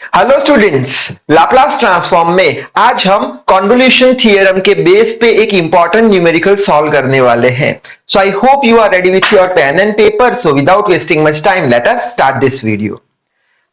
Hello students, Laplace transform में आज हम कॉन्वोल्यूशन थ्योरम के बेस पे एक इंपॉर्टेंट न्यूमेरिकल सॉल्व करने वाले हैं। So I hope you are ready with your pen and paper. So without wasting much time let us start this video.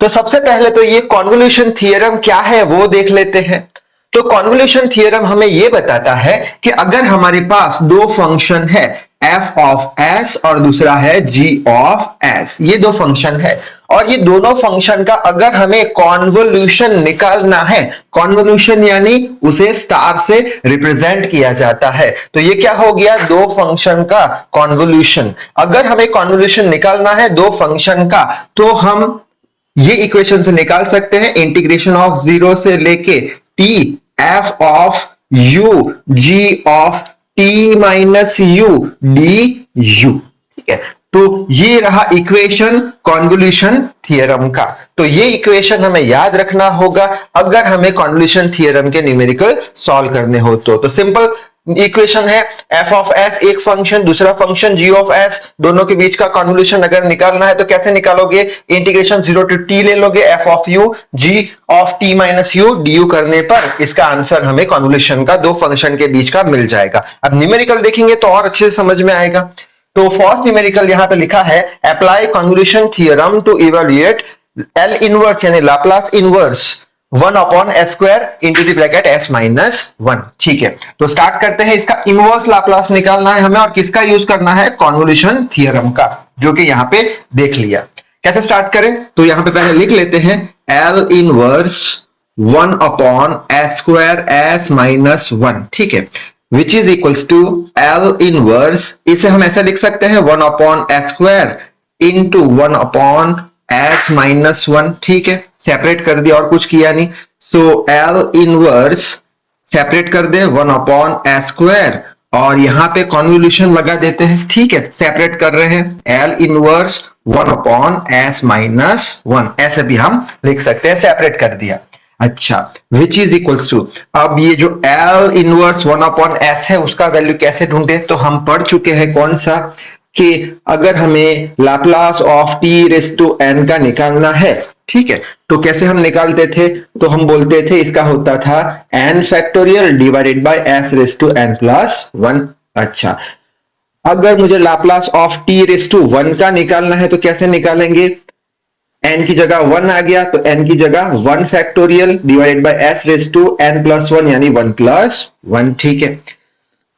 तो सबसे पहले तो ये कॉन्वोल्यूशन थ्योरम क्या है वो देख लेते हैं। तो कॉन्वोल्यूशन थ्योरम हमें ये बताता है कि अगर हमारे पास दो फंक्शन है f ऑफ s और दूसरा है g ऑफ s, ये दो फंक्शन है और ये दोनों फंक्शन का अगर हमें कॉन्वोल्यूशन निकालना है, कॉन्वोल्यूशन यानी उसे स्टार से रिप्रेजेंट किया जाता है, तो ये क्या हो गया, दो फंक्शन का कॉन्वोल्यूशन। अगर हमें कॉन्वोल्यूशन निकालना है दो फंक्शन का तो हम ये इक्वेशन से निकाल सकते हैं, इंटीग्रेशन ऑफ जीरो से लेके t f of u g of t minus u d u. ठीक है, तो ये रहा इक्वेशन कॉन्वोल्यूशन थ्योरम का। तो ये इक्वेशन हमें याद रखना होगा अगर हमें कॉन्वोल्यूशन थ्योरम के न्यूमेरिकल सॉल्व करने हो तो सिंपल इक्वेशन है f ऑफ s एक फंक्शन, दूसरा फंक्शन g ऑफ s, दोनों के बीच का कॉन्वोल्यूशन अगर निकालना है तो कैसे निकालोगे, इंटीग्रेशन 0 टू t ले लोगे, f of u g of t minus u du करने पर इसका आंसर हमें कॉन्वोल्यूशन का दो फंक्शन के बीच का मिल जाएगा। अब न्यूमेरिकल देखेंगे तो और अच्छे से समझ में आएगा। तो फर्स्ट न्यूमेरिकल यहां पे लिखा है apply convolution theorem to evaluate L inverse यानी Laplace inverse 1 upon S square into the bracket s minus 1। ठीक है, तो स्टार्ट करते हैं। इसका इनवर्स लाप्लास निकालना है हमें और किसका यूज करना है, कॉन्वोल्यूशन थ्योरम का, जो कि यहां पे देख लिया। कैसे स्टार्ट करें, तो यहां पे पहले लिख लेते हैं L inverse 1 upon S square s minus 1। ठीक है, which is equals to L inverse, इसे हम ऐसा लिख सकते हैं 1 upon S square into 1 upon s minus 1। ठीक है, सेपरेट कर दिया और कुछ किया नहीं। सो L इनवर्स सेपरेट कर दे 1 अपॉन एस स्क्वायर और यहां पे कॉन्वोल्यूशन लगा देते हैं। ठीक है, सेपरेट कर रहे हैं L inverse 1 upon s minus 1, ऐसे भी हम लिख सकते हैं, सेपरेट कर दिया। अच्छा, विच इज इक्वल्स टू, अब ये जो L इनवर्स 1 अपॉन s है उसका वैल्यू कैसे ढूंढे, तो हम पढ़ चुके हैं कौन सा, कि अगर हमें Laplace of t raise to n का निकालना है, ठीक है, तो कैसे हम निकालते थे, तो हम बोलते थे इसका होता था n factorial divided by s raise to n plus 1। अच्छा, अगर मुझे Laplace of t raise to 1 का निकालना है तो कैसे निकालेंगे, n की जगह 1 आ गया तो n की जगह 1 factorial divided by s raise to n plus 1 यानी 1 प्लस 1। ठीक है,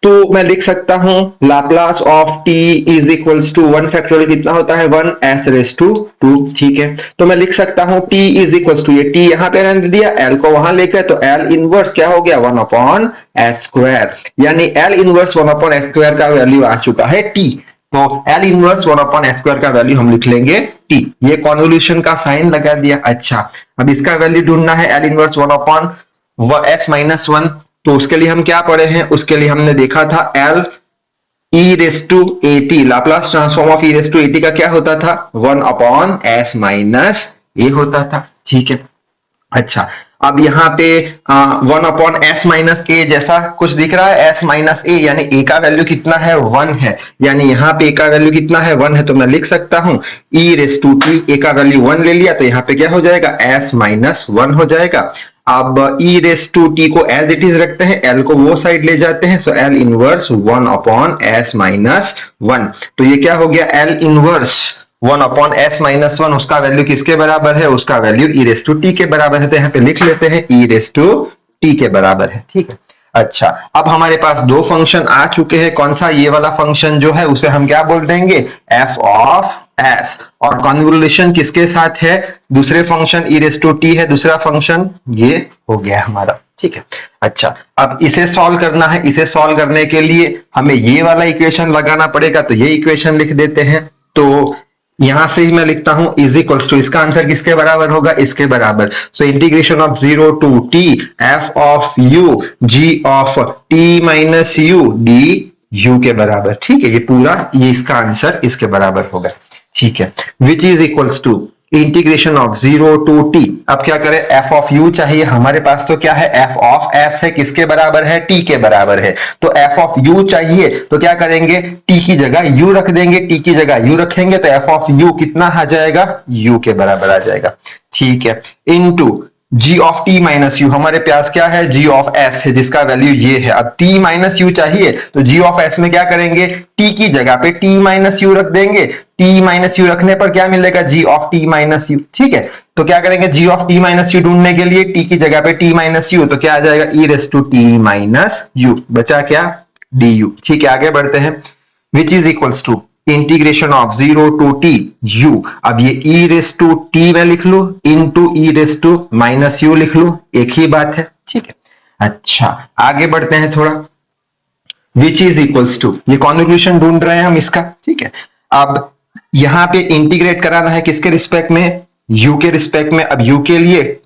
तो मैं लिख सकता हूं Laplace of t is equals to 1 factorial कितना होता है 1 s रेस टू 2। ठीक है, तो मैं लिख सकता हूं t इज इक्वल्स टू, ये t यहां पे रहने दिया, l को वहां लेकर, तो l इनवर्स क्या हो गया 1 अपॉन s स्क्वायर, यानी l inverse 1 upon s square का वैल्यू आ चुका है t। तो L inverse 1 upon s square का वैल्यू हम लिख लेंगे t, ये कॉन्वोल्यूशन का साइन लगा दिया। अच्छा, अब इसका वैल्यू ढूंढना है L inverse 1 upon s minus 1, तो उसके लिए हम क्या पढ़े हैं, उसके लिए हमने देखा था L e raise to a t, Laplace transform of e raise to a t का क्या होता था 1 अपॉन s माइनस ए होता था। ठीक है, अच्छा, अब यहाँ पे 1 अपॉन एस माइनस ए जैसा कुछ दिख रहा है, एस माइनस ए यानी ए का वैल्यू कितना है 1 है, यानी यहाँ पे ए का वैल्यू कितना है 1 है, तो मैं लिख सकता हूं ई रेस टू टी, ए का वैल्यू 1 ले लिया तो यहाँ पे क्या हो जाएगा एस माइनस 1 हो जाएगा। अब ई रेस टू टी को एज इट इज रखते हैं, एल को वो साइड ले जाते हैं, so L inverse 1 upon S minus 1, तो ये क्या हो गया L inverse 1 upon S minus 1, उसका वैल्यू किसके बराबर है, उसका value e raise to t के बराबर है, तो यहाँ पे लिख लेते हैं ई रेस टू टी के बराबर है। ठीक है, अच्छा, अब हमारे पास दो फंक्शन आ चुके हैं, कौन सा, ये वाला फंक्शन जो है उसे हम क्या बोल देंगे एफ ऑफ एस, और कॉन्वोल्यूशन किसके साथ है, दूसरे function e raise to t है दूसरा फंक्शन, ये हो गया हमारा। ठीक है, अच्छा, अब इसे सॉल्व करना है, इसे सॉल्व करने के लिए हमें ये वाला इक्वेशन लगाना पड़ेगा, तो ये इक्वेशन लिख देते हैं। तो यहां से ही मैं लिखता हूं इज इक्वल्स टू, इसका आंसर किसके बराबर होगा, इसके बराबर, so integration of 0 to t f of u g of t minus u d u के बराबर। ठीक है, ये पूरा, ये इसका आंसर इसके बराबर होगा। ठीक है, which is equals to integration of 0 to t. अब क्या करें, एफ ऑफ यू चाहिए, हमारे पास तो क्या है, एफ ऑफ एस है, किसके बराबर है, टी के बराबर है। तो एफ ऑफ यू चाहिए तो क्या करेंगे, टी की जगह यू रख देंगे, टी की जगह यू रखेंगे तो एफ ऑफ यू कितना आ जाएगा, यू के बराबर आ जाएगा। ठीक है, into g of t minus u, हमारे पास क्या है, जी ऑफ एस है जिसका वैल्यू ये है। अब टी माइनस यू चाहिए तो जी ऑफ एस में क्या करेंगे, टी की जगह पे टी माइनस यू रख देंगे, टी माइनस यू रखने पर क्या मिलेगा, जी ऑफ टी माइनस यू। ठीक है, तो क्या करेंगे, जी ऑफ टी माइनस यू ढूंढने के लिए टी की जगह पे टी माइनस यू, तो क्या आ जाएगा, e raise to t minus u, बचा क्या, डी यू। ठीक है, आगे बढ़ते हैं, which is equals to integration of 0 to t u. अब ये ई रेस टू टी में लिख लो, into e raise to minus u लिख लो, एक ही बात है। ठीक है, अच्छा आगे बढ़ते हैं थोड़ा, विच इज इक्वल्स टू, ये कॉन्वोल्यूशन ढूंढ रहे हैं हम इसका। ठीक है, अब यहां पे इंटीग्रेट कराना है किसके रिस्पेक्ट में, यू के रिस्पेक्ट में। अब यू के लिए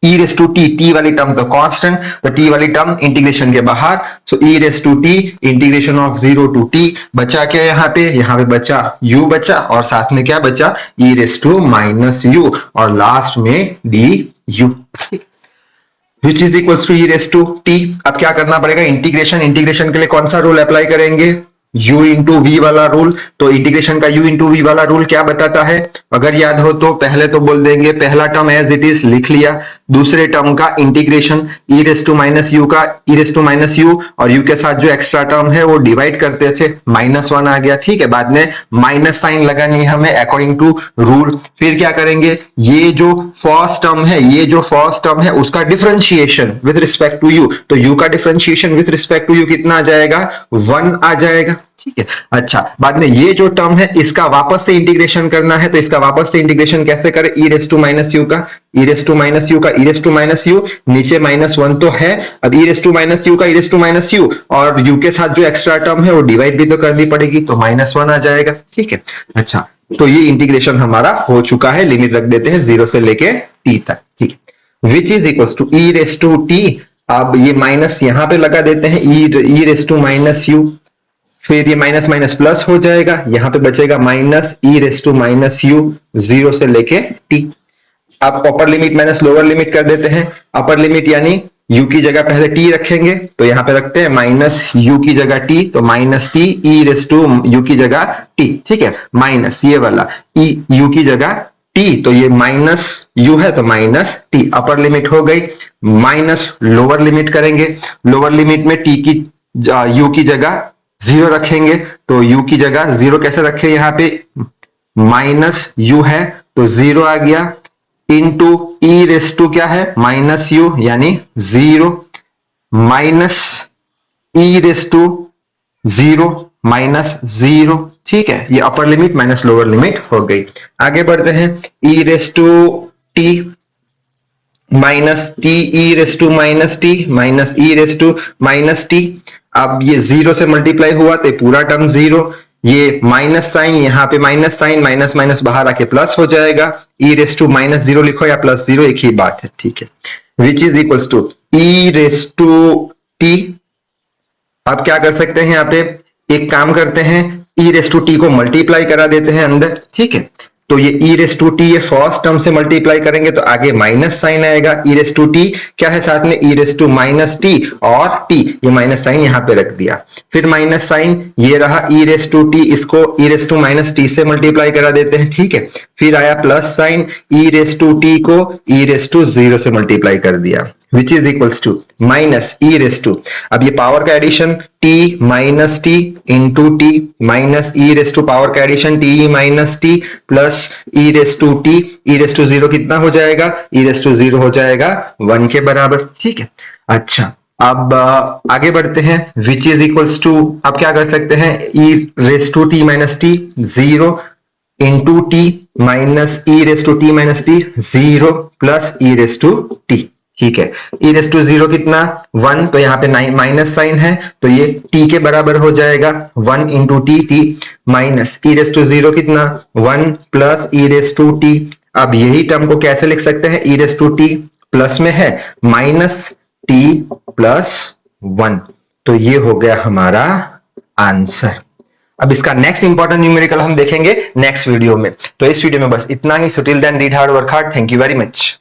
e raise to t, t वाली टर्म तो कांस्टेंट, तो टी वाली टर्म इंटीग्रेशन के बाहर, so e raise to t integration of 0 to t, बचा क्या यहाँ पे बचा u बचा, और साथ में क्या बचा, e raise to minus u, और लास्ट में d u, which is equals to e raise to t. अब क्या करना पड़ेगा, इंटीग्रेशन के लिए कौन सा रूल अप्लाई करेंगे, u इंटू वी वाला रूल। तो इंटीग्रेशन का u इंटू वी वाला रूल क्या बताता है, अगर याद हो तो पहले तो बोल देंगे, पहला टर्म एज इट इज लिख लिया, दूसरे टर्म का integration e raise to minus u का e raise to minus u, और यू के साथ जो एक्स्ट्रा टर्म है वो डिवाइड करते थे, -1 आ गया। ठीक है, बाद में माइनस साइन लगानी है हमें अकॉर्डिंग टू रूल। फिर क्या करेंगे, ये जो फर्स्ट टर्म है उसका differentiation with respect to u, तो यू का differentiation with respect to u कितना आ जाएगा, 1 आ जाएगा। ठीक है, अच्छा बाद में ये जो टर्म है इसका वापस से इंटीग्रेशन करना है, तो इसका वापस से इंटीग्रेशन कैसे करें, ई रेस टू माइनस यू का e raise to minus u का e raise to minus you, नीचे -1 तो है, अब e raise to minus u का e raise to minus u, और यू के साथ जो एक्स्ट्रा टर्म है वो डिवाइड भी तो करनी पड़ेगी, तो -1 आ जाएगा। ठीक है, अच्छा तो ये इंटीग्रेशन हमारा हो चुका है, लिमिट रख देते हैं 0 से लेके t तक। ठीक है, which is equal to e raise to t, अब ये माइनस यहां पे लगा देते हैं, e raise to minus u, फिर ये माइनस माइनस प्लस हो जाएगा, यहां पे बचेगा minus e raise to minus u, 0 से लेके टी। अब upper limit minus lower limit कर देते हैं, अपर लिमिट यानी u की जगह पहले t रखेंगे, तो यहां पे रखते हैं माइनस u की जगह t, तो minus t e raise to u की जगह t। ठीक है, माइनस ये वाला e u की जगह t, तो ये माइनस u है तो माइनस t, अपर लिमिट हो गई। माइनस लोअर लिमिट करेंगे, लोअर लिमिट में t की u की जगह 0 रखेंगे, तो u की जगह 0 कैसे रखें, यहाँ पे माइनस u है तो 0 आ गया, इनटू ई रेस टू क्या है, माइनस u यानी 0 minus e raise to 0 minus 0। ठीक है, ये upper limit minus lower limit हो गई। आगे बढ़ते हैं, e raise to t minus t e raise to minus t minus e raise to minus t. अब ये 0 से मल्टीप्लाई हुआ तो पूरा टर्म 0, ये माइनस साइन यहाँ पे माइनस साइन, माइनस माइनस बाहर आके प्लस हो जाएगा, ई रेस टू -0 लिखो या +0 एक ही बात है। ठीक है, which is equals to e raise to t. अब क्या कर सकते हैं, यहाँ पे एक काम करते हैं, ई रेस टू टी को मल्टीप्लाई करा देते हैं अंदर। ठीक है, तो ये ई रेस टू टी ये फर्स्ट टर्म से मल्टीप्लाई करेंगे तो आगे माइनस साइन आएगा, ई रेस टू टी क्या है साथ में, ई रेस टू माइनस टी और टी, ये माइनस साइन यहाँ पे रख दिया, फिर माइनस साइन ये रहा ई रेस टू टी, इसको e raise to minus t से मल्टीप्लाई करा देते हैं। ठीक है, फिर आया plus sign, e raise to t को ई रेस टू 0 से मल्टीप्लाई कर दिया, which is equals to minus e raise to, अब ये पावर का addition t minus t into t minus e raise to power का addition t minus t plus e raise to t, e raise to 0 कितना हो जाएगा, e raise to 0 हो जाएगा 1 के बराबर। ठीक है, अच्छा अब आगे बढ़ते हैं, विच इज इक्वल्स टू, अब क्या कर सकते हैं, e raise to t minus t 0 into t minus e raise to t minus t 0 plus e raise to t. ठीक है, ई रेस टू 0 कितना 1, तो यहाँ पे माइनस साइन है तो ये t के बराबर हो जाएगा 1 into t minus e raise to 0 कितना 1 plus e raise to t. अब यही टर्म को कैसे लिख सकते हैं, e raise to t plus में है माइनस टी प्लस 1, तो ये हो गया हमारा आंसर। अब इसका नेक्स्ट इंपॉर्टेंट न्यूमेरिकल हम देखेंगे नेक्स्ट वीडियो में। तो इस वीडियो में बस इतना ही। So till then read hard, work hard. Thank you very much.